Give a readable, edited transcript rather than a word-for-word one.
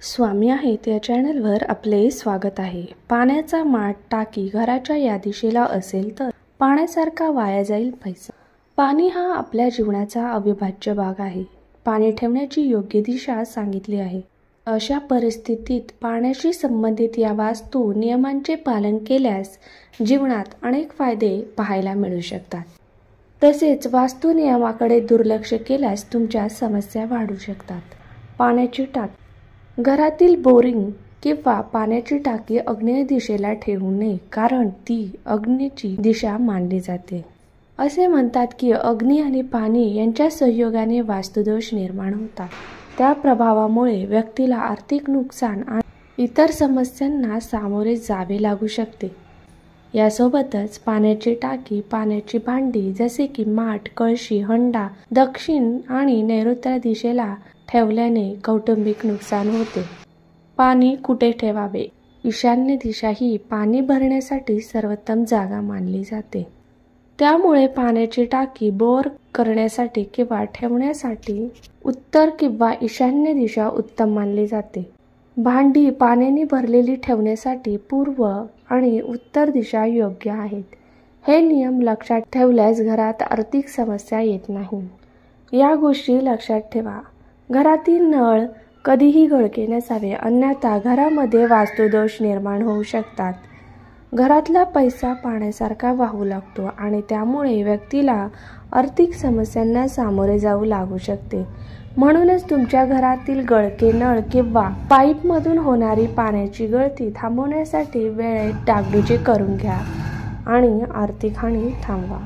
स्वामी आहेत या चॅनलवर आपले स्वागत आहे। पाण्याचा माठ टाकी घराच्या या दिशेला असेल तर पाण्यासारखा वाया जाईल पैसा। पाणी हा आपल्या जीवनाचा अविभाज्य भाग आहे। पाणी ठेवण्याची योग्य दिशा सांगितली आहे। अशा परिस्थितीत पाण्याशी संबंधित या वास्तू नियमांचे पालन केल्यास जीवनात अनेक फायदे पाहायला मिळू शकतात। तसेच वास्तू नियमाकडे दुर्लक्ष केल्यास तुमच्या समस्या वाढू शकतात। पाण्याची टाकी घरातील बोरिंग किंवा पाण्याची टाकी आग्नेय दिशेला ठेवू नये, कारण ती अग्नीची दिशा मानली जाते। असे म्हणतात की अग्नी आणि पाणी यांच्या संयोगाने वास्तुदोष निर्माण होतात। त्या प्रभावामुळे व्यक्तीला आर्थिक नुकसान आणि इतर समस्यांना सामोरे जावे लागू शकते। यासोबतच पाण्याची टाकी, पाण्याची भांडी जसे की माठ, कळशी, हंडा दक्षिण आणि नैऋत्य दिशेला ठेवल्याने कौटुंबिक नुकसान होते। पाणी कुठे ठेवावे? ईशान्य दिशा ही पाणी भरण्यासाठी सर्वोत्तम जागा मानली जाते। त्यामुळे पाण्याची टाकी बोर करण्यासाठी किंवा ठेवण्यासाठी उत्तर किंवा ईशान्य दिशा उत्तम मानली जाते। भांडी पाण्याने भरलेली ठेवण्यासाठी पूर्व आणि उत्तर दिशा योग्य आहेत। हे नियम लक्षात ठेवल्यास घरात आर्थिक समस्या येत नाही। या गोष्टी लक्षात ठेवा। घरातील नळ कधीही गळके नसावे, अन्यथा घरामध्ये वास्तुदोष निर्माण होऊ शकतात। घरातला पैसा पाण्यासारखा वाहू लागतो आणि त्यामुळे व्यक्तीला आर्थिक समस्यांना सामोरे जाऊ लागू शकते। म्हणूनच तुमच्या घरातील गळके नळ किंवा पाईपमधून होणारी पाण्याची गळती थांबवण्यासाठी वेळेत डागडुजी करून घ्या आणि आर्थिक हानी थांबवा।